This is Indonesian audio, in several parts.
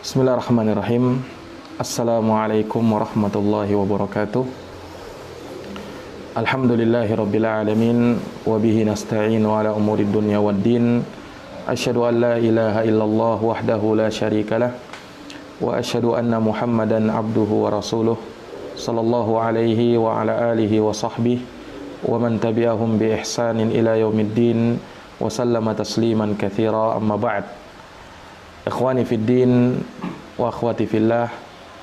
Bismillahirrahmanirrahim. Assalamualaikum warahmatullahi wabarakatuh. Alhamdulillahirabbil alamin wa bihi nasta'inu ala umurid dunya waddin. Asyhadu an la ilaha illallah wahdahu la syarikalah wa asyhadu anna Muhammadan abduhu wa rasuluh sallallahu alaihi wa ala alihi wa sahbihi wa man tabi'ahum bi ihsanin ila yaumiddin wa sallama tasliman katsira, amma ba'd. Ikhwani fid din wa akhwati fillah,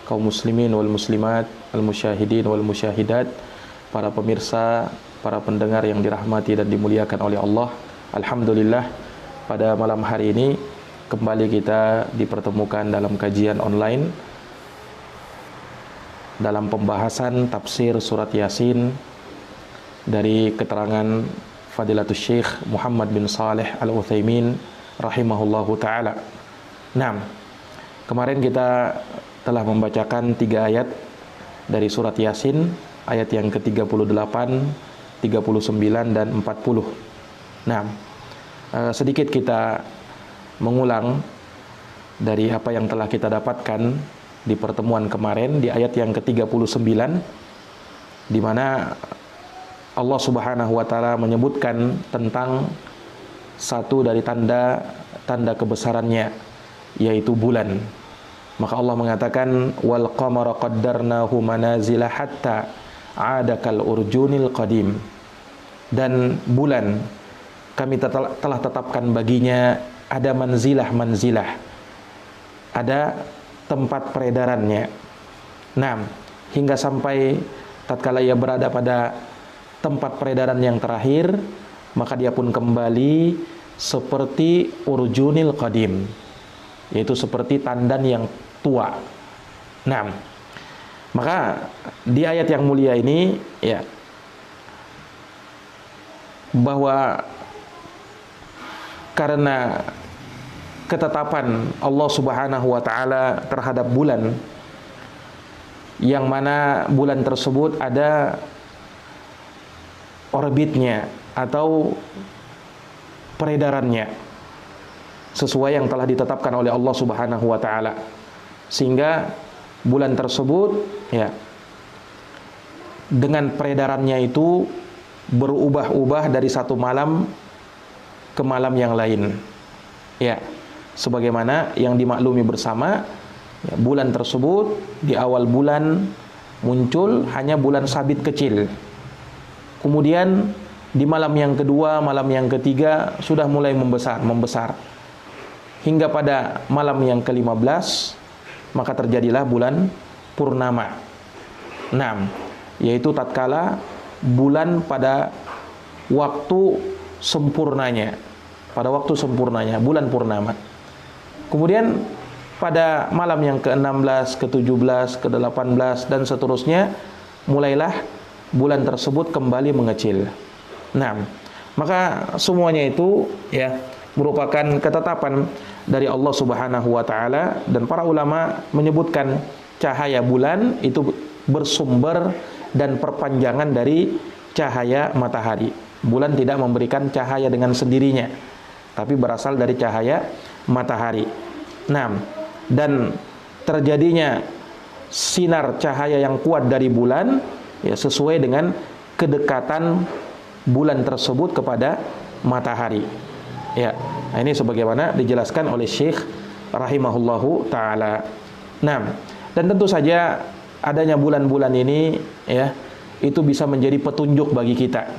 kaum muslimin wal muslimat, al musyahidin wal musyahidat, para pemirsa, para pendengar yang dirahmati dan dimuliakan oleh Allah. Alhamdulillah, pada malam hari ini kembali kita dipertemukan dalam kajian online dalam pembahasan tafsir surat Yasin dari keterangan Fadilatul Syekh Muhammad bin Shalih Al-Utsaimin rahimahullahu taala. Nah, kemarin kita telah membacakan 3 ayat dari surat Yasin, ayat yang ke-38, 39 dan 40. Nah, sedikit kita mengulang dari apa yang telah kita dapatkan di pertemuan kemarin di ayat yang ke-39, di mana Allah Subhanahu wa taala menyebutkan tentang satu dari tanda kebesarannya, yaitu bulan. Maka Allah mengatakan wal qamara qaddarnahu manazila hatta 'ada kal urjunil qadim. Dan bulan kami telah tetapkan baginya ada manzilah, ada tempat peredarannya. Nah, hingga sampai tatkala ia berada pada tempat peredaran yang terakhir, maka dia pun kembali seperti urjunil qadim, yaitu seperti tandan yang tua. Nah, maka di ayat yang mulia ini ya, bahwa karena ketetapan Allah Subhanahu wa taala terhadap bulan, yang mana bulan tersebut ada orbitnya atau peredarannya sesuai yang telah ditetapkan oleh Allah Subhanahu wa taala, sehingga bulan tersebut ya, dengan peredarannya itu berubah-ubah dari satu malam ke malam yang lain. Ya, sebagaimana yang dimaklumi bersama, ya, bulan tersebut di awal bulan muncul hanya bulan sabit kecil. Kemudian di malam yang kedua, malam yang ketiga sudah mulai membesar. Hingga pada malam yang ke-15 maka terjadilah bulan purnama. 6, yaitu tatkala bulan pada waktu sempurnanya, bulan purnama. Kemudian pada malam yang ke-16, ke-17, ke-18 dan seterusnya mulailah bulan tersebut kembali mengecil. Nah, maka semuanya itu ya merupakan ketetapan dari Allah Subhanahu wa taala, dan para ulama menyebutkan cahaya bulan itu bersumber dan perpanjangan dari cahaya matahari. Bulan tidak memberikan cahaya dengan sendirinya, tapi berasal dari cahaya matahari. Nah, dan terjadinya sinar cahaya yang kuat dari bulan ya sesuai dengan kedekatan bulan tersebut kepada matahari. Ya, nah ini sebagaimana dijelaskan oleh Syekh rahimahullahu taala. Nah, dan tentu saja adanya bulan-bulan ini ya, itu bisa menjadi petunjuk bagi kita,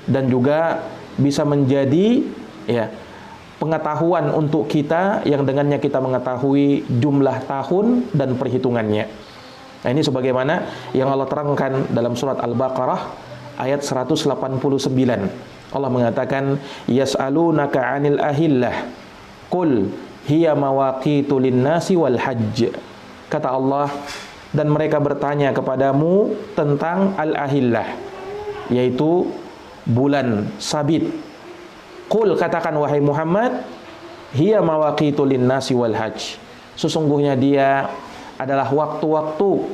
dan juga bisa menjadi ya pengetahuan untuk kita yang dengannya kita mengetahui jumlah tahun dan perhitungannya. Nah, ini sebagaimana yang Allah terangkan dalam surat Al-Baqarah ayat 189. Allah mengatakan yas'alunaka 'anil ahillah qul hiya mawaqitu lin-nasi wal hajj. Kata Allah, dan mereka bertanya kepadamu tentang al-ahillah, yaitu bulan sabit. Qul, katakan wahai Muhammad, hiya mawaqitu lin-nasi wal hajj, sesungguhnya dia adalah waktu-waktu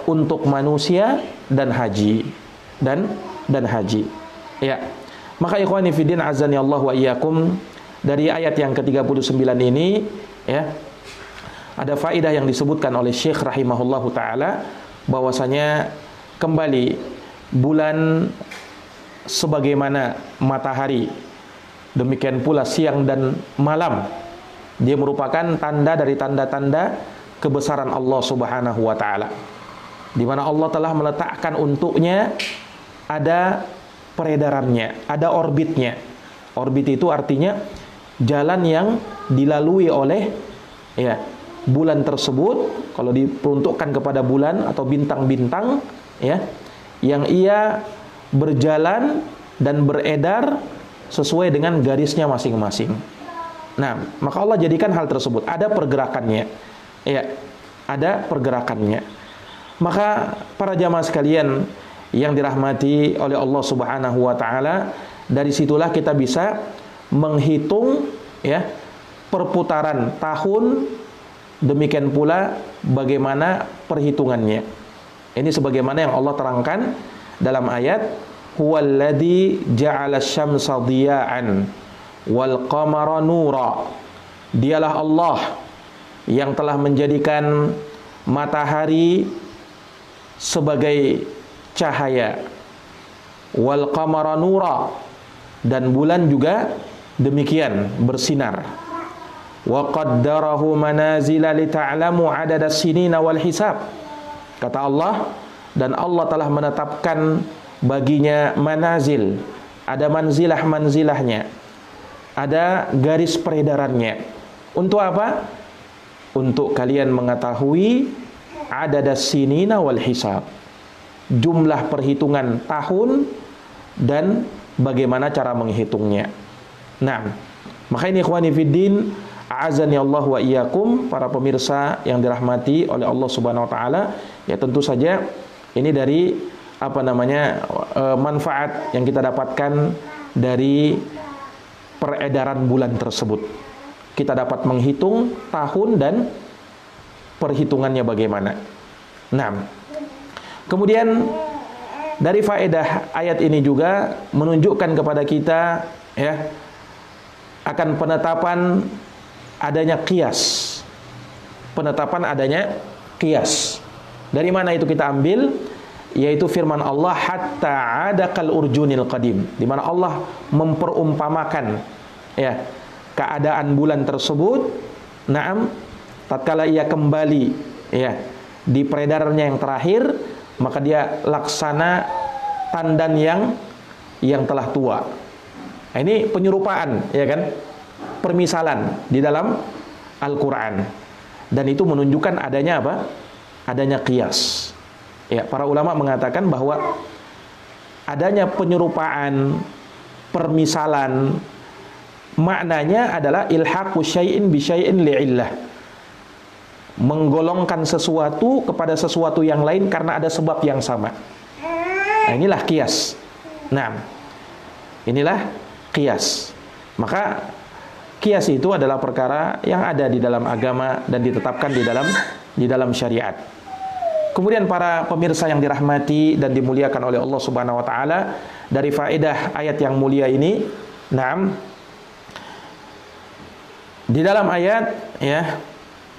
untuk manusia dan haji dan haji. Ya. Maka ikhwani fiddin azani Allah wa iyyakum, dari ayat yang ke-39 ini ya, ada faedah yang disebutkan oleh Syekh rahimahullahu taala bahwasanya kembali bulan sebagaimana matahari, demikian pula siang dan malam, dia merupakan tanda dari tanda-tanda kebesaran Allah Subhanahu wa taala, di mana Allah telah meletakkan untuknya ada peredarannya, ada orbitnya. Orbit itu artinya jalan yang dilalui oleh bulan tersebut, kalau diperuntukkan kepada bulan atau bintang-bintang yang ia berjalan dan beredar sesuai dengan garisnya masing-masing. Nah, maka Allah jadikan hal tersebut ada pergerakannya. Ada pergerakannya. Maka para jamaah sekalian yang dirahmati oleh Allah Subhanahu wa taala, dari situlah kita bisa menghitung perputaran tahun, demikian pula bagaimana perhitungannya. Ini sebagaimana yang Allah terangkan dalam ayat, huwallazi ja'ala asy-syamsa dhiya'an wal qamara nura. Dialah Allah yang telah menjadikan matahari sebagai cahaya, wal qamara nura, dan bulan juga demikian bersinar. Wa qaddarahu manazila lita'lamu 'adadas sinina wal hisab. Kata Allah, dan Allah telah menetapkan baginya manazil, ada manzilah-manzilahnya, ada garis peredarannya. Untuk apa? Untuk kalian mengetahui adadas sinina wal hisab, jumlah perhitungan tahun dan bagaimana cara menghitungnya. Nah, maka ini ikhwani fiddin, a'azani Allah wa iyyakum, para pemirsa yang dirahmati oleh Allah Subhanahu wa taala, ya tentu saja ini dari manfaat yang kita dapatkan dari peredaran bulan tersebut. Kita dapat menghitung tahun dan perhitungannya bagaimana. Nah, kemudian dari faedah ayat ini juga menunjukkan kepada kita akan penetapan adanya qiyas. Penetapan adanya qiyas. Dari mana itu kita ambil? Yaitu firman Allah, hatta adakal urjunil qadim, di mana Allah memperumpamakan keadaan bulan tersebut. Naam, tatkala ia kembali di peredarannya yang terakhir, maka dia laksana tandan yang telah tua. Nah, ini penyerupaan, permisalan di dalam Al-Quran, dan itu menunjukkan adanya apa? Adanya qiyas. Para ulama mengatakan bahwa adanya penyerupaan, permisalan, maknanya adalah ilhaqu syai'in bi syai'in li'illah, menggolongkan sesuatu kepada sesuatu yang lain karena ada sebab yang sama. Nah, inilah qiyas. Nah, inilah qiyas. Maka qiyas itu adalah perkara yang ada di dalam agama dan ditetapkan di dalam syariat. Kemudian para pemirsa yang dirahmati dan dimuliakan oleh Allah Subhanahu wa taala, dari faedah ayat yang mulia ini, di dalam ayat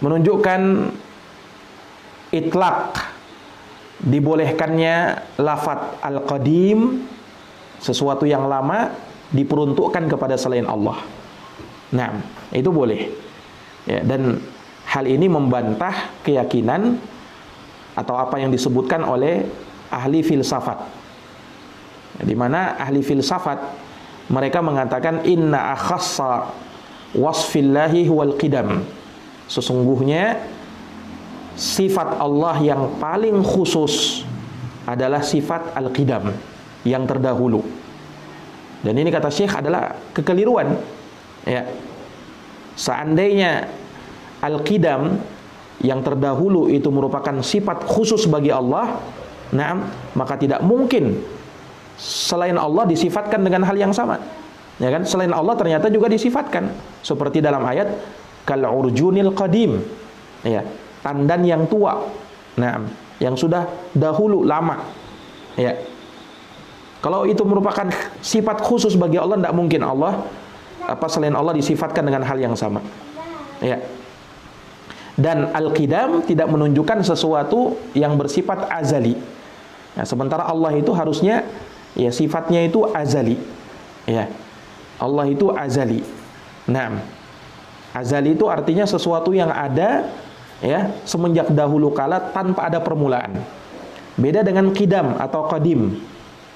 menunjukkan itlaq, dibolehkannya lafadz al-qadim, sesuatu yang lama diperuntukkan kepada selain Allah. Nah, itu boleh. Dan hal ini membantah keyakinan atau apa yang disebutkan oleh ahli filsafat, di mana ahli filsafat mereka mengatakan inna akhassa wasfillahi huwal qidam, sesungguhnya sifat Allah yang paling khusus adalah sifat al-qidam, yang terdahulu. Dan ini kata Syekh adalah kekeliruan. Seandainya al-qidam, yang terdahulu, itu merupakan sifat khusus bagi Allah, maka tidak mungkin selain Allah disifatkan dengan hal yang sama. Selain Allah ternyata juga disifatkan seperti dalam ayat kal urjunil qadim, tandan yang tua, yang sudah dahulu lama. Kalau itu merupakan sifat khusus bagi Allah, tidak mungkin Allah selain Allah disifatkan dengan hal yang sama. Dan al-qidam tidak menunjukkan sesuatu yang bersifat azali. Nah, sementara Allah itu harusnya ya sifatnya itu azali. Ya. Allah itu azali. Nah, azali itu artinya sesuatu yang ada ya semenjak dahulu kala tanpa ada permulaan. Beda dengan qidam atau qadim.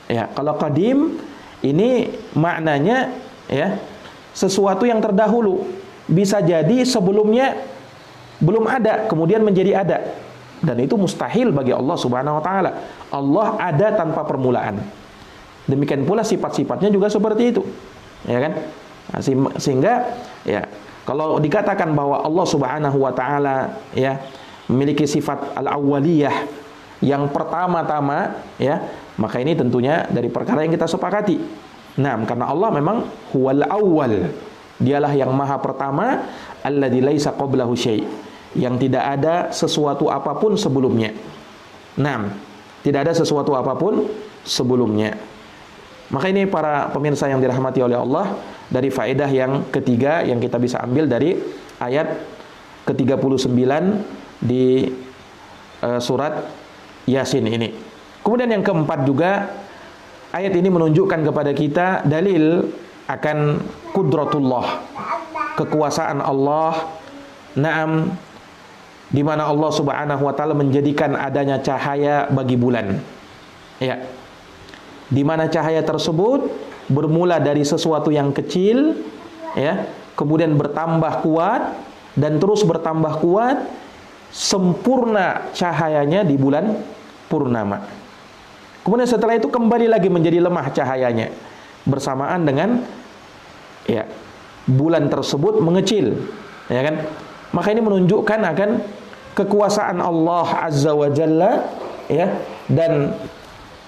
Ya, kalau qadim ini maknanya ya sesuatu yang terdahulu. Bisa jadi sebelumnya belum ada, kemudian menjadi ada. Dan itu mustahil bagi Allah Subhanahu wa taala. Allah ada tanpa permulaan. Demikian pula sifat-sifatnya juga seperti itu. Ya kan? Nah, sehingga ya kalau dikatakan bahwa Allah Subhanahu wa taala ya memiliki sifat al-awwaliyah yang pertama-tama ya, maka ini tentunya dari perkara yang kita sepakati. Nah, karena Allah memang huwal awwal. Dialah yang maha pertama, alladzi laisa qablahu syai', yang tidak ada sesuatu apapun sebelumnya. Nah, tidak ada sesuatu apapun sebelumnya. Maka ini para pemirsa yang dirahmati oleh Allah, dari faedah yang ketiga yang kita bisa ambil dari ayat ke-39 di surat Yasin ini. Kemudian yang keempat juga, ayat ini menunjukkan kepada kita dalil akan kudratullah, kekuasaan Allah. Naam, di mana Allah Subhanahu wa taala menjadikan adanya cahaya bagi bulan. Ya. Di mana cahaya tersebut bermula dari sesuatu yang kecil ya, kemudian bertambah kuat dan terus bertambah kuat, sempurna cahayanya di bulan purnama. Kemudian setelah itu kembali lagi menjadi lemah cahayanya bersamaan dengan ya bulan tersebut mengecil, ya kan? Maka ini menunjukkan akan kekuasaan Allah Azza wa Jalla ya, dan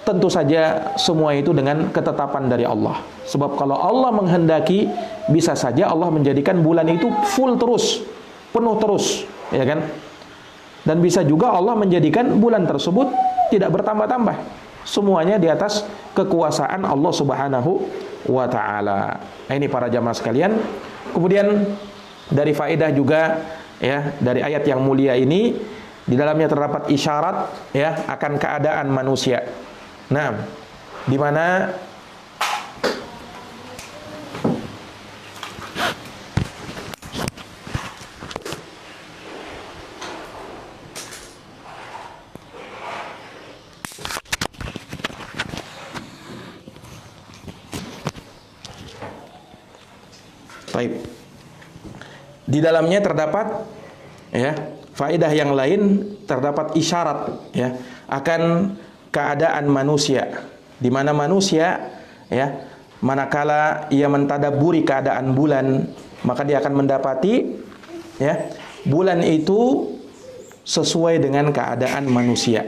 tentu saja semua itu dengan ketetapan dari Allah. Sebab kalau Allah menghendaki, bisa saja Allah menjadikan bulan itu full terus, penuh terus, ya kan? Dan bisa juga Allah menjadikan bulan tersebut tidak bertambah-tambah. Semuanya di atas kekuasaan Allah Subhanahu wa taala. Nah, ini para jamaah sekalian. Kemudian dari faedah juga ya dari ayat yang mulia ini, di dalamnya terdapat isyarat ya akan keadaan manusia. Nah, di mana baik. Di dalamnya terdapat ya faedah yang lain, terdapat isyarat ya akan keadaan manusia, di mana manusia ya manakala ia mentadaburi keadaan bulan, maka dia akan mendapati ya bulan itu sesuai dengan keadaan manusia.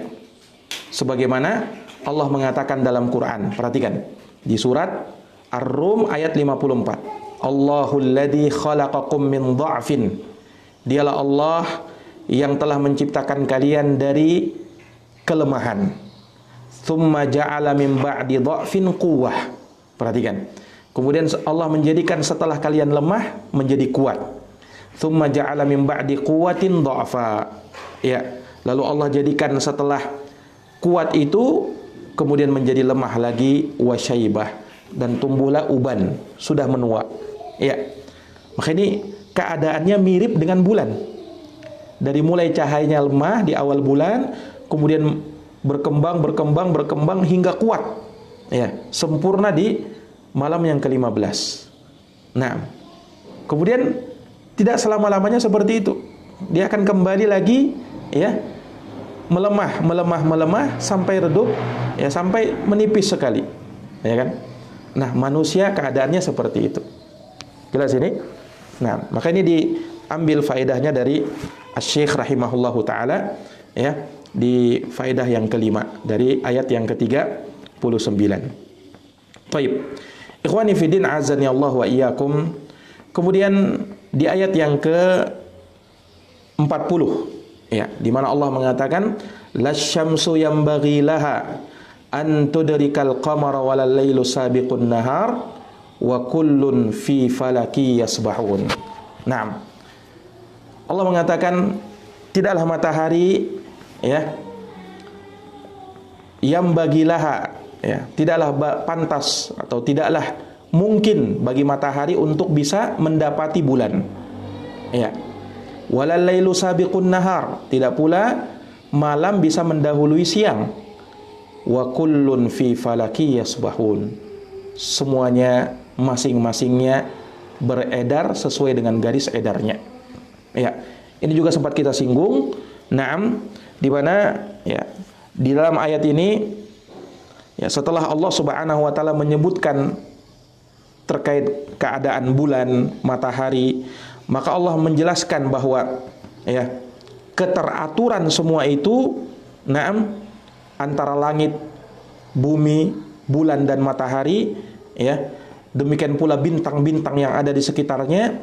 Sebagaimana Allah mengatakan dalam Quran. Perhatikan di surat Ar-Rum ayat 54. Allahul ladzi khalaqakum min dha'fin. Dialah Allah yang telah menciptakan kalian dari kelemahan. Tsumma ja'ala min ba'di dha'fin quwwah. Perhatikan. Kemudian Allah menjadikan setelah kalian lemah menjadi kuat. Tsumma ja'ala min ba'di quwwatin dha'fa. Ya, lalu Allah jadikan setelah kuat itu kemudian menjadi lemah lagi, wa syaibah, dan tumbuhlah uban, sudah menua. Ya. Maka ini keadaannya mirip dengan bulan. Dari mulai cahayanya lemah di awal bulan, kemudian berkembang hingga kuat. Ya, sempurna di malam yang ke-15. Nah, kemudian tidak selama-lamanya seperti itu. Dia akan kembali lagi ya, melemah sampai redup ya, sampai menipis sekali. Ya kan? Nah, manusia keadaannya seperti itu. Jelas ini? Nah, maka ini diambil faedahnya dari Asy-Syaikh rahimahullahu taala ya, di faedah yang kelima dari ayat yang ke-39. Baik. Ikhwani fi din azani Allah wa iyyakum. Kemudian di ayat yang ke-40 ya, di mana Allah mengatakan lasyamsu yanbaghi laha an tudrikal qamara walal lailu sabiqun nahar wa kullun fi falaki yasbahun. Naam. Allah mengatakan tidaklah matahari ya yang bagilaha ya, tidaklah pantas atau tidaklah mungkin bagi matahari untuk bisa mendapati bulan. Ya. Walal lailu sabiqun nahar, tidak pula malam bisa mendahului siang. Wa kullun fi falaki yasbahun. Semuanya masing-masingnya beredar sesuai dengan garis edarnya. Ya. Ini juga sempat kita singgung. Naam, di mana ya di dalam ayat ini ya setelah Allah Subhanahu wa taala menyebutkan terkait keadaan bulan, matahari, maka Allah menjelaskan bahwa ya keteraturan semua itu naam antara langit, bumi, bulan dan matahari ya, demikian pula bintang-bintang yang ada di sekitarnya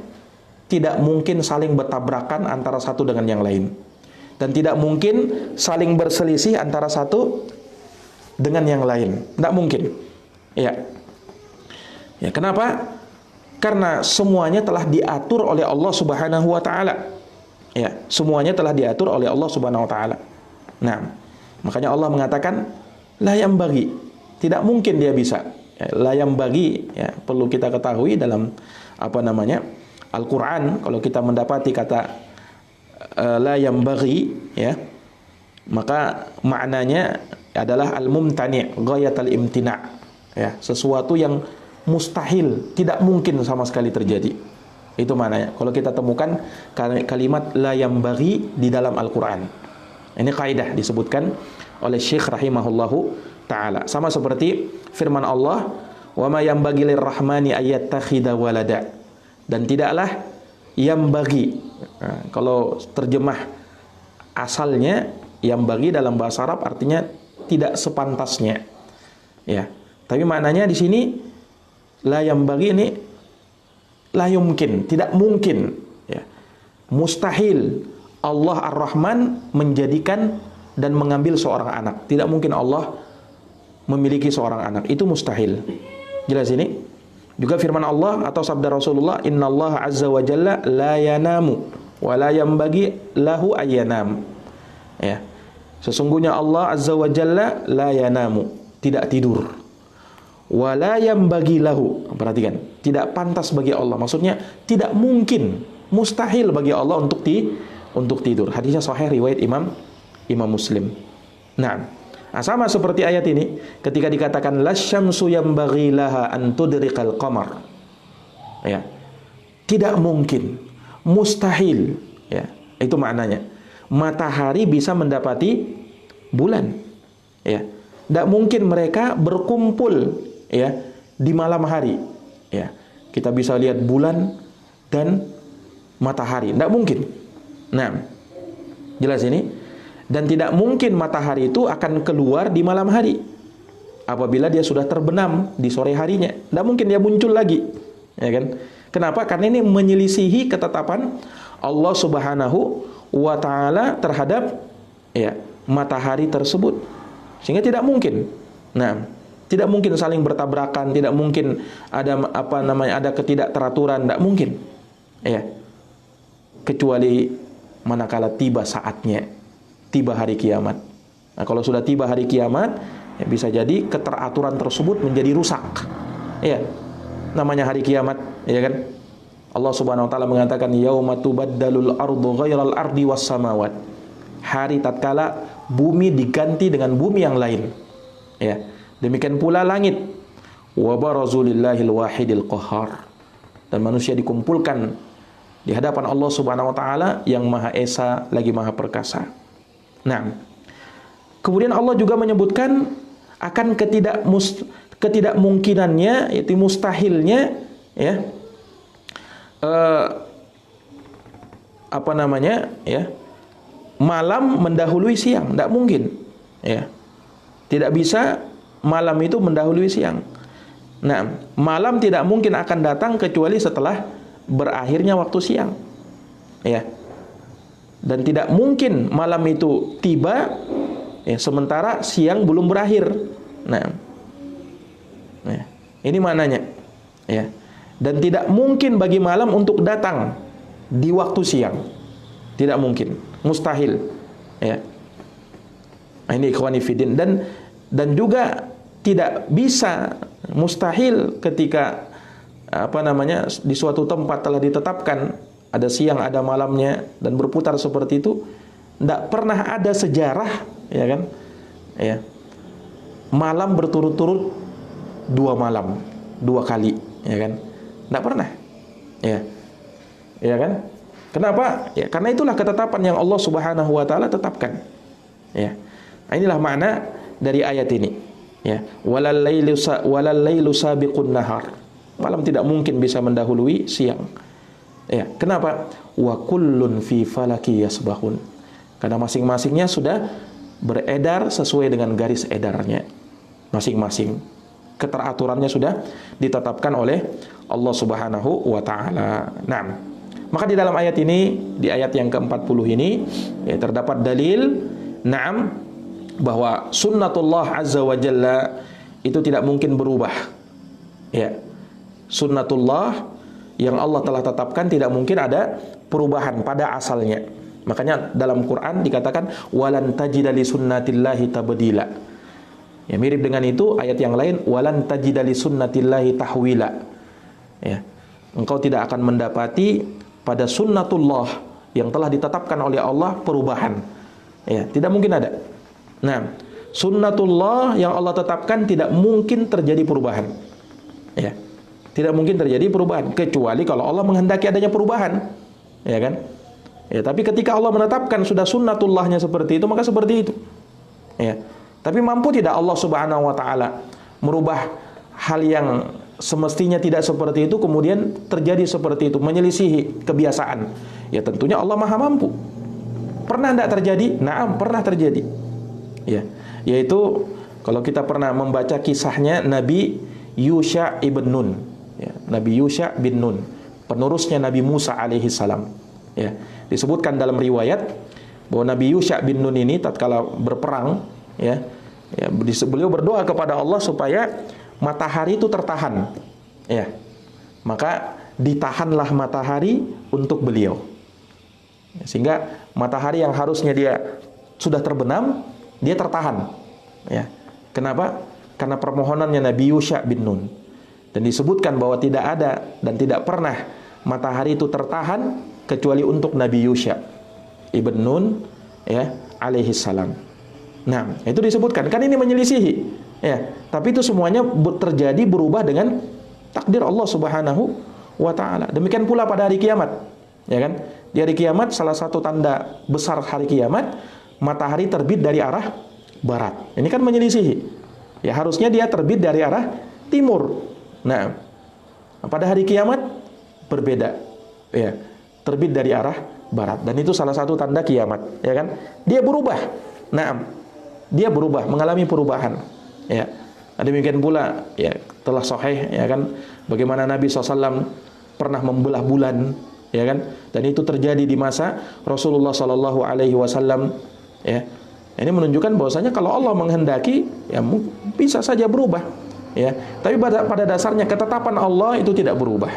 tidak mungkin saling bertabrakan antara satu dengan yang lain, dan tidak mungkin saling berselisih antara satu dengan yang lain. Tidak mungkin. Ya. Ya, kenapa? Karena semuanya telah diatur oleh Allah Subhanahu wa taala. Ya, semuanya telah diatur oleh Allah Subhanahu wa taala. Nah, makanya Allah mengatakan la yambagi, tidak mungkin dia bisa. Ya, la yambagi ya, perlu kita ketahui dalam Al-Qur'an, kalau kita mendapati kata la yambagi ya, maka maknanya adalah al-mumtani' ghayatal imtina', ya, sesuatu yang mustahil, tidak mungkin sama sekali terjadi. Itu maknanya kalau kita temukan kalimat la yambagi di dalam Al-Qur'an. Ini kaidah disebutkan oleh Syekh rahimahullahu taala. Sama seperti firman Allah, "Wa ma yambagi lirrahmani ayyattakhidha walada." Dan tidaklah yambagi. Nah, kalau terjemah asalnya yambagi dalam bahasa Arab artinya tidak sepantasnya. Ya. Tapi maknanya di sini la yambagi ini la yumkin, tidak mungkin, ya. Mustahil Allah Ar-Rahman menjadikan dan mengambil seorang anak. Tidak mungkin Allah memiliki seorang anak. Itu mustahil. Jelas ini? Juga firman Allah atau sabda Rasulullah, "Innallaha azza wa jalla la yanamu wa la yambagi lahu ayyanam." Ya. Sesungguhnya Allah azza wa jalla la yanamu, tidak tidur. Wa la yambagi lahu. Perhatikan, tidak pantas bagi Allah. Maksudnya tidak mungkin, mustahil bagi Allah untuk tidur. Hadisnya sahih riwayat Imam Muslim. Nah, sama seperti ayat ini ketika dikatakan lasyamsu yambaghi laha an tudrikal qamar. Ya. Tidak mungkin, mustahil, ya. Itu maknanya. Matahari bisa mendapati bulan. Ya. Tidak mungkin mereka berkumpul ya di malam hari. Ya. Kita bisa lihat bulan dan matahari. Tidak mungkin. Nah, jelas ini? Dan tidak mungkin matahari itu akan keluar di malam hari apabila dia sudah terbenam di sore harinya. Tidak mungkin dia muncul lagi, ya kan? Kenapa? Karena ini menyelisihi ketetapan Allah Subhanahu wa taala terhadap ya matahari tersebut. Sehingga tidak mungkin. Nah, tidak mungkin saling bertabrakan, tidak mungkin ada ada ketidakteraturan, tidak mungkin. Ya. Kecuali manakala tiba saatnya. Tiba hari kiamat. Nah, kalau sudah tiba hari kiamat, ya bisa jadi keteraturan tersebut menjadi rusak. Ya, namanya hari kiamat, ya kan? Allah Subhanahu wa taala mengatakan yauma tubaddalul ardu ghairal ardi was samawat. Hari tatkala bumi diganti dengan bumi yang lain. Ya. Demikian pula langit. Wa barazulillahil wahidil qahhar. Dan manusia dikumpulkan di hadapan Allah Subhanahu wa taala yang Maha Esa lagi Maha Perkasa. Nah, kemudian Allah juga menyebutkan akan ketidakmungkinannya, yaitu mustahilnya, ya, malam mendahului siang, tidak mungkin, ya, tidak bisa malam itu mendahului siang. Nah, malam tidak mungkin akan datang kecuali setelah berakhirnya waktu siang, ya. Dan tidak mungkin malam itu tiba ya, sementara siang belum berakhir. Nah, ini maknanya. Ya. Dan tidak mungkin bagi malam untuk datang di waktu siang. Tidak mungkin. Mustahil. Ya. Nah, ini ikhwani fiddin, dan juga tidak bisa, mustahil ketika di suatu tempat telah ditetapkan ada siang ada malamnya dan berputar seperti itu, tidak pernah ada sejarah, ya kan, ya, malam berturut-turut 2 malam 2 kali, ya kan, tidak pernah, ya kan. Kenapa? Ya karena itulah ketetapan yang Allah Subhanahu wa taala tetapkan. Ya. Nah, inilah makna dari ayat ini. Ya, walal lailu sabiqun nahar. Malam tidak mungkin bisa mendahului siang. Ya, kenapa? Wa kullun fi falaki yasbahun. Karena masing-masingnya sudah beredar sesuai dengan garis edarnya masing-masing. Keteraturannya sudah ditetapkan oleh Allah Subhanahu wa taala. Nah, maka di dalam ayat ini, di ayat yang ke-40 ini, ya, terdapat dalil, bahwa sunnatullah azza wa jalla itu tidak mungkin berubah. Ya. Sunnatullah yang Allah telah tetapkan tidak mungkin ada perubahan pada asalnya. Makanya dalam Quran dikatakan walan tajida li sunnatillahi tabdila. Ya, mirip dengan itu ayat yang lain walan tajida li sunnatillahi tahwila. Ya. Engkau tidak akan mendapati pada sunnatullah yang telah ditetapkan oleh Allah perubahan. Ya, tidak mungkin ada. Nah, sunnatullah yang Allah tetapkan tidak mungkin terjadi perubahan. Ya. Tidak mungkin terjadi perubahan kecuali kalau Allah menghendaki adanya perubahan. Ya kan? Ya, tapi ketika Allah menetapkan sudah sunnatullahnya seperti itu, maka seperti itu. Ya. Tapi mampu tidak Allah Subhanahu wa taala merubah hal yang semestinya tidak seperti itu kemudian terjadi seperti itu, menyelisihi kebiasaan? Ya tentunya Allah Maha mampu. Pernah tidak terjadi? Naam, pernah terjadi. Ya, yaitu kalau kita pernah membaca kisahnya Nabi Yusha ibn Nun, ya, Nabi Yusha bin Nun, penerusnya Nabi Musa alaihi salam. Ya, disebutkan dalam riwayat bahwa Nabi Yusha bin Nun ini tatkala berperang, beliau berdoa kepada Allah supaya matahari itu tertahan. Ya, maka ditahanlah matahari untuk beliau. Sehingga matahari yang harusnya dia sudah terbenam, dia tertahan. Ya. Kenapa? Karena permohonannya Nabi Yusha bin Nun. Dan disebutkan bahwa tidak ada dan tidak pernah matahari itu tertahan kecuali untuk Nabi Yusha ibn Nun, ya, alaihi salam. Nah, itu disebutkan. Kan ini menyelisihi. Ya. Tapi itu semuanya terjadi berubah dengan takdir Allah Subhanahu wa taala. Demikian pula pada hari kiamat. Ya kan? Di hari kiamat salah satu tanda besar hari kiamat, matahari terbit dari arah barat. Ini kan menyelisihi. Ya harusnya dia terbit dari arah timur. Nah, pada hari kiamat berbeda. Ya, terbit dari arah barat. Dan itu salah satu tanda kiamat, ya kan? Dia berubah. Nah, dia berubah, mengalami perubahan. Ya. Demikian pula ya telah sahih, ya kan, bagaimana Nabi SAW pernah membelah bulan, ya kan? Dan itu terjadi di masa Rasulullah SAW. Ya, ini menunjukkan bahwasanya kalau Allah menghendaki, ya bisa saja berubah. Ya, tapi pada dasarnya ketetapan Allah itu tidak berubah.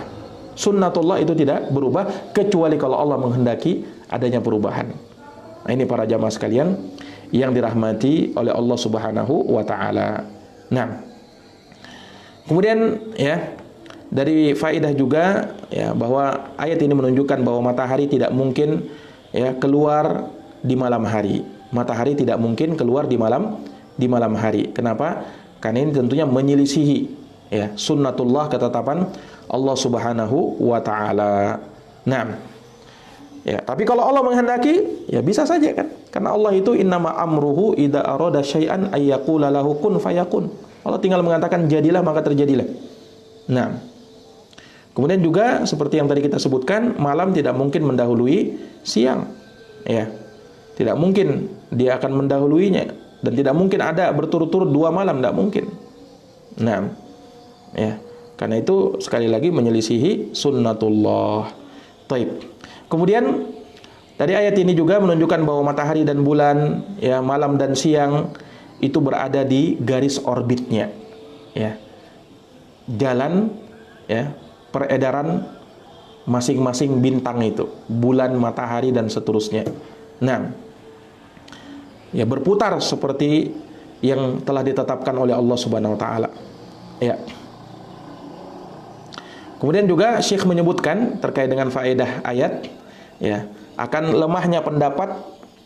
Sunnatullah itu tidak berubah kecuali kalau Allah menghendaki adanya perubahan. Nah, ini para jamaah sekalian yang dirahmati oleh Allah Subhanahu wa taala. Nah, kemudian ya dari faedah juga ya bahwa ayat ini menunjukkan bahwa matahari tidak mungkin ya keluar di malam hari. Matahari tidak mungkin keluar di malam hari. Kenapa? Karena ini tentunya menyelisihi ya sunnatullah, ketetapan Allah Subhanahu wa taala. Nah, ya, tapi kalau Allah menghendaki ya bisa saja kan? Karena Allah itu innama amruhu idza arada syai'an ayyaqula lahu kun fayakun. Allah tinggal mengatakan jadilah maka terjadilah. Nah, kemudian juga seperti yang tadi kita sebutkan, malam tidak mungkin mendahului siang. Ya. Tidak mungkin dia akan mendahuluinya dan tidak mungkin ada berturut-turut 2 malam, tidak mungkin. Nah, ya. Karena itu sekali lagi menyelisihi sunnatullah. Taib. Kemudian dari ayat ini juga menunjukkan bahwa matahari dan bulan, ya, malam dan siang itu berada di garis orbitnya. Ya. Jalan ya, peredaran masing-masing bintang itu, bulan, matahari dan seterusnya. Nah, ya berputar seperti yang telah ditetapkan oleh Allah Subhanahu wa taala. Ya. Kemudian juga Syekh menyebutkan terkait dengan faedah ayat, ya, akan lemahnya pendapat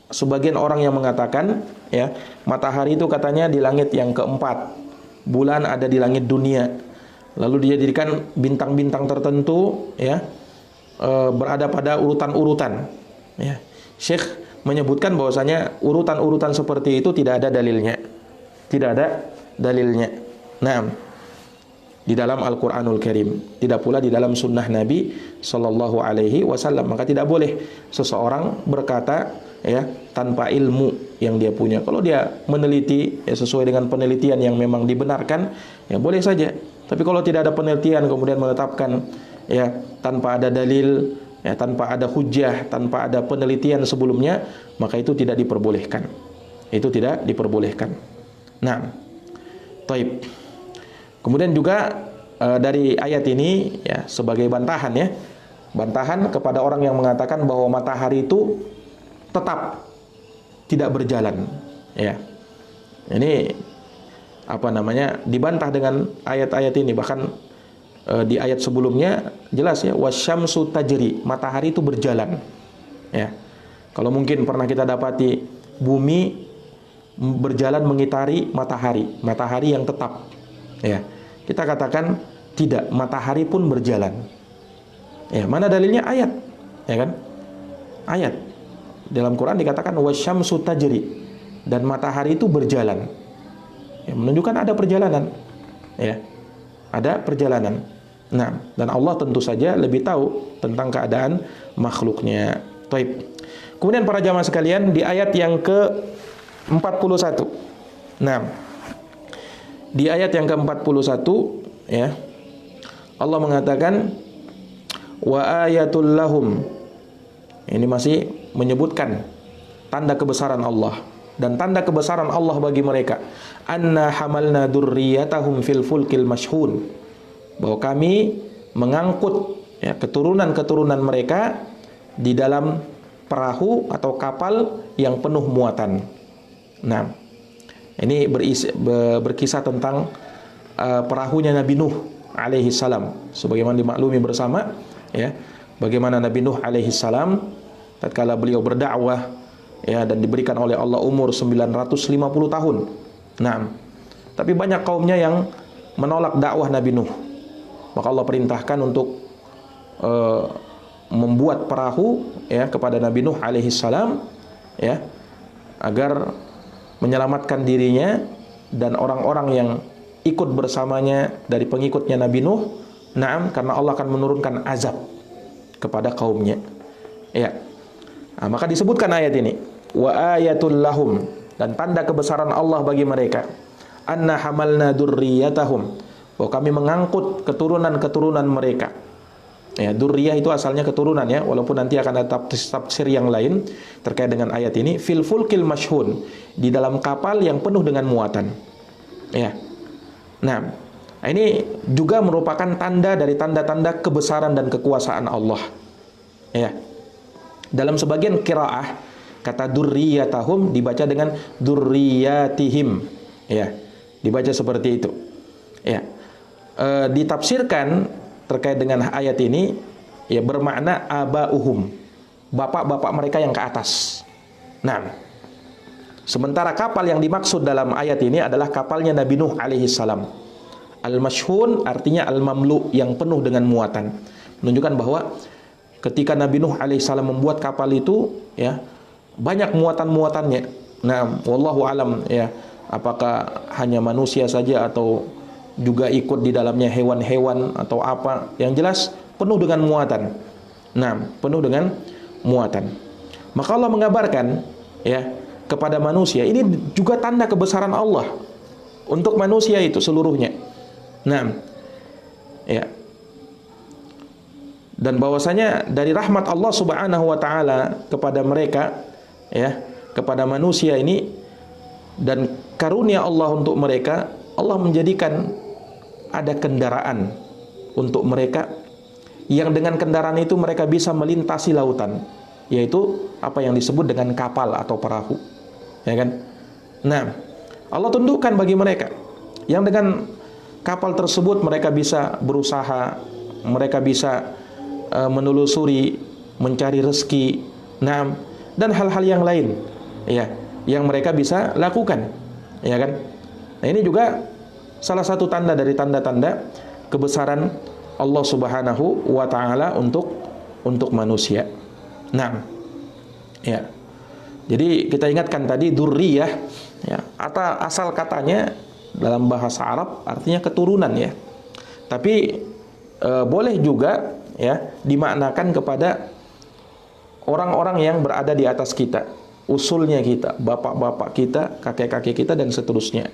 sebagian orang yang mengatakan, ya, matahari itu katanya di langit yang keempat, bulan ada di langit dunia, lalu dijadikan bintang-bintang tertentu, ya, berada pada urutan-urutan. Ya. Syekh menyebutkan bahwasanya urutan-urutan seperti itu tidak ada dalilnya, tidak ada dalilnya. Nah, di dalam Al-Quranul Karim, tidak pula di dalam sunnah Nabi Sallallahu Alaihi Wasallam. Maka tidak boleh seseorang berkata, ya, tanpa ilmu yang dia punya. Kalau dia meneliti, ya, sesuai dengan penelitian yang memang dibenarkan, ya boleh saja. Tapi kalau tidak ada penelitian kemudian menetapkan, ya, tanpa ada dalil, ya, tanpa ada hujjah, tanpa ada penelitian sebelumnya, maka itu tidak diperbolehkan. Itu tidak diperbolehkan. Nah, taib. Kemudian juga dari ayat ini, ya, sebagai bantahan, ya, bantahan kepada orang yang mengatakan bahwa matahari itu tetap tidak berjalan, ya. Ini apa namanya, dibantah dengan ayat-ayat ini. Bahkan di ayat sebelumnya jelas, ya, wasyamsu tajri, matahari itu berjalan, ya. Kalau mungkin pernah kita dapati bumi berjalan mengitari matahari, matahari yang tetap, ya, kita katakan tidak, matahari pun berjalan. Ya, mana dalilnya? Ayat, ya kan? Ayat dalam Quran dikatakan wasyamsu tajri, dan matahari itu berjalan, ya, menunjukkan ada perjalanan, ya, ada perjalanan. Nah, dan Allah tentu saja lebih tahu tentang keadaan makhluknya. Taib. Kemudian para jamaah sekalian, di ayat yang ke-41. Nah, di ayat yang ke-41, ya, Allah mengatakan wa ayatul lahum. Ini masih menyebutkan tanda kebesaran Allah, dan tanda kebesaran Allah bagi mereka, anna hamalna dzurriyyatahum fil fulkil mashhun, bahwa kami mengangkut, ya, keturunan-keturunan mereka di dalam perahu atau kapal yang penuh muatan. Nah, ini berkisah tentang perahunya Nabi Nuh alaihi salam. Sebagaimana dimaklumi bersama, ya, bagaimana Nabi Nuh alaihi salam tatkala beliau berdakwah, ya, dan diberikan oleh Allah umur 950 tahun. Nah, tapi banyak kaumnya yang menolak dakwah Nabi Nuh. Maka Allah perintahkan untuk membuat perahu, ya, kepada Nabi Nuh alaihi salam, ya, agar menyelamatkan dirinya dan orang-orang yang ikut bersamanya dari pengikutnya Nabi Nuh. Naam, karena Allah akan menurunkan azab kepada kaumnya. Ya. Nah, maka disebutkan ayat ini, wa ayatul lahum, dan tanda kebesaran Allah bagi mereka, anna hamalna dzurriyyatahum, bahwa kami mengangkut keturunan-keturunan mereka. Ya, dzurriyyah itu asalnya keturunan, ya, walaupun nanti akan ada tafsir yang lain terkait dengan ayat ini, fil fulkil mashhun, di dalam kapal yang penuh dengan muatan. Ya. Nah, ini juga merupakan tanda dari tanda-tanda kebesaran dan kekuasaan Allah. Ya. Dalam sebagian qiraah, kata dzurriyyatahum dibaca dengan dzurriyyatihim. Ya. Dibaca seperti itu. Ya. Ditafsirkan terkait dengan ayat ini, ya, bermakna abauhum, bapak-bapak mereka yang ke atas. Nah, sementara kapal yang dimaksud dalam ayat ini adalah kapalnya Nabi Nuh alaihi salam. Al-mashhun artinya al-mamlu, yang penuh dengan muatan. Menunjukkan bahwa ketika Nabi Nuh alaihi salam membuat kapal itu, ya, banyak muatan-muatannya. Nah, wallahu alam, ya, apakah hanya manusia saja atau juga ikut di dalamnya hewan-hewan atau apa, yang jelas penuh dengan muatan. Nah, penuh dengan muatan. Maka Allah mengabarkan, ya, kepada manusia, ini juga tanda kebesaran Allah untuk manusia itu seluruhnya. Nah, ya, dan bahwasanya dari rahmat Allah Subhanahu wa taala kepada mereka, ya, kepada manusia ini, dan karunia Allah untuk mereka, Allah menjadikan ada kendaraan untuk mereka, yang dengan kendaraan itu mereka bisa melintasi lautan. yaitu apa yang disebut dengan kapal atau perahu. Ya kan? Nah, Allah tundukkan bagi mereka yang dengan kapal tersebut mereka bisa berusaha, mereka bisa menelusuri, mencari rezeki, nah, dan hal-hal yang lain, ya, yang mereka bisa lakukan, ya kan? Nah, ini juga salah satu tanda dari tanda-tanda kebesaran Allah Subhanahu wa taala untuk manusia. Nah, ya. Jadi kita ingatkan tadi dzurriyyah, ya, asal katanya dalam bahasa Arab artinya keturunan, ya. Tapi boleh juga, ya, dimaknakan kepada orang-orang yang berada di atas kita, usulnya kita, bapak-bapak kita, kakek-kakek kita dan seterusnya.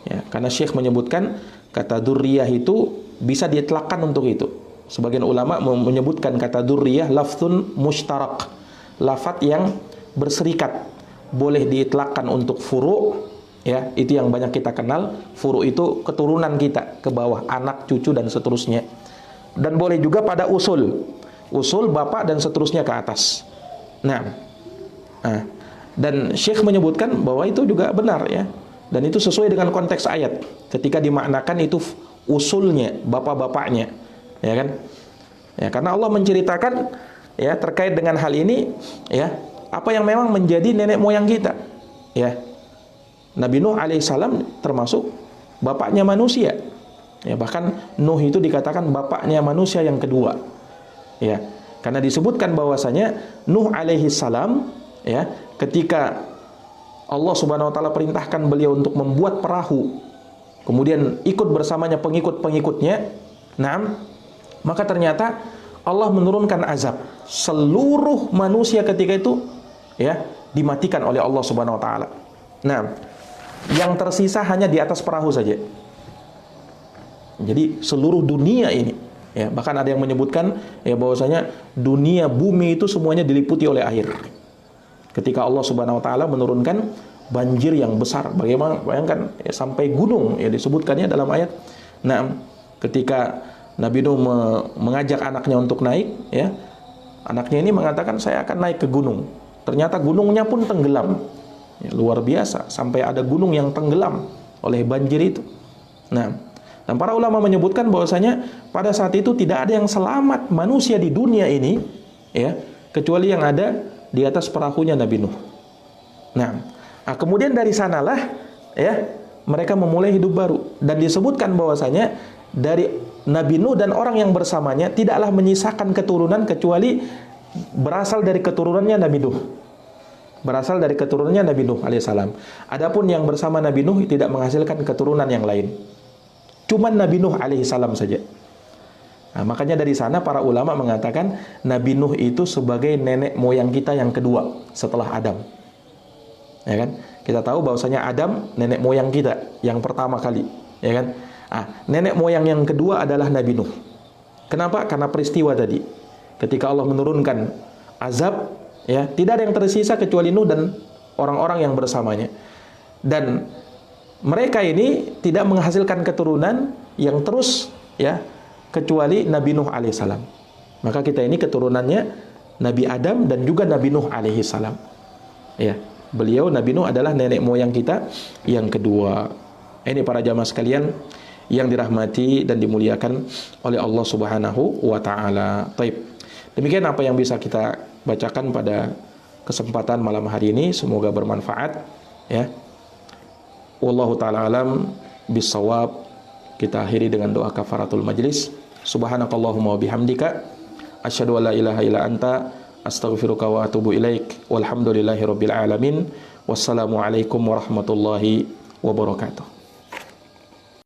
Ya, karena Syekh menyebutkan kata dzurriyyah itu bisa dietlakkan untuk itu. Sebagian ulama menyebutkan kata dzurriyyah lafzun mushtarak, lafaz yang berserikat, boleh dietlakkan untuk furu', ya, itu yang banyak kita kenal. Furu' itu keturunan kita ke bawah, anak, cucu dan seterusnya. Dan boleh juga pada usul bapak dan seterusnya ke atas. Nah, dan Syekh menyebutkan bahwa itu juga benar, ya. Dan itu sesuai dengan konteks ayat ketika dimaknakan itu usulnya, bapak-bapaknya, ya kan? Ya, karena Allah menceritakan, ya, terkait dengan hal ini, ya, apa yang memang menjadi nenek moyang kita, ya. Nabi Nuh alaihissalam termasuk bapaknya manusia, ya, bahkan Nuh itu dikatakan bapaknya manusia yang kedua, ya, karena disebutkan bahwasanya Nuh alaihissalam, ya, ketika Allah Subhanahu wa taala perintahkan beliau untuk membuat perahu, kemudian ikut bersamanya pengikut-pengikutnya, nah, maka ternyata Allah menurunkan azab. Seluruh manusia ketika itu, ya, dimatikan oleh Allah Subhanahu wa taala. Nah, yang tersisa hanya di atas perahu saja. Jadi seluruh dunia ini, ya, bahkan ada yang menyebutkan, ya, bahwasanya dunia bumi itu semuanya diliputi oleh air. Ketika Allah Subhanahu wa taala menurunkan banjir yang besar, bagaimana, bayangkan, ya, sampai gunung, ya, disebutkannya dalam ayat. Nah, ketika Nabi Nuh mengajak anaknya untuk naik, ya, anaknya ini mengatakan saya akan naik ke gunung. Ternyata gunungnya pun tenggelam, ya, luar biasa, sampai ada gunung yang tenggelam oleh banjir itu. Nah, dan para ulama menyebutkan bahwasanya pada saat itu tidak ada yang selamat manusia di dunia ini, ya, kecuali yang ada di atas perahunya Nabi Nuh. Nah, kemudian dari sanalah, ya, mereka memulai hidup baru, dan disebutkan bahwasanya dari Nabi Nuh dan orang yang bersamanya tidaklah menyisakan keturunan kecuali berasal dari keturunannya Nabi Nuh. Berasal dari keturunannya Nabi Nuh alaihissalam. Adapun yang bersama Nabi Nuh tidak menghasilkan keturunan yang lain. Cuman Nabi Nuh alaihissalam saja. Nah, makanya dari sana para ulama mengatakan Nabi Nuh itu sebagai nenek moyang kita yang kedua setelah Adam. Ya kan? Kita tahu bahwasanya Adam nenek moyang kita yang pertama kali, ya kan? Nenek moyang yang kedua adalah Nabi Nuh. Kenapa? Karena peristiwa tadi. Ketika Allah menurunkan azab, ya, tidak ada yang tersisa kecuali Nuh dan orang-orang yang bersamanya. Dan mereka ini tidak menghasilkan keturunan yang terus, ya, kecuali Nabi Nuh alaihissalam. Maka kita ini keturunannya Nabi Adam dan juga Nabi Nuh alaihissalam. Ya, beliau Nabi Nuh adalah nenek moyang kita yang kedua. Ini para jamaah sekalian yang dirahmati dan dimuliakan oleh Allah Subhanahu wa taala. Taib. Demikian apa yang bisa kita bacakan pada kesempatan malam hari ini, semoga bermanfaat, ya. Wallahu taala alam bissawab. Kita akhiri dengan doa kafaratul majlis. Subhanakallahumma wa bihamdika asyhadu an la ilaha illa anta astaghfiruka wa atubu ilaik. Walhamdulillahirabbil alamin. Wassalamu alaikum warahmatullahi wabarakatuh.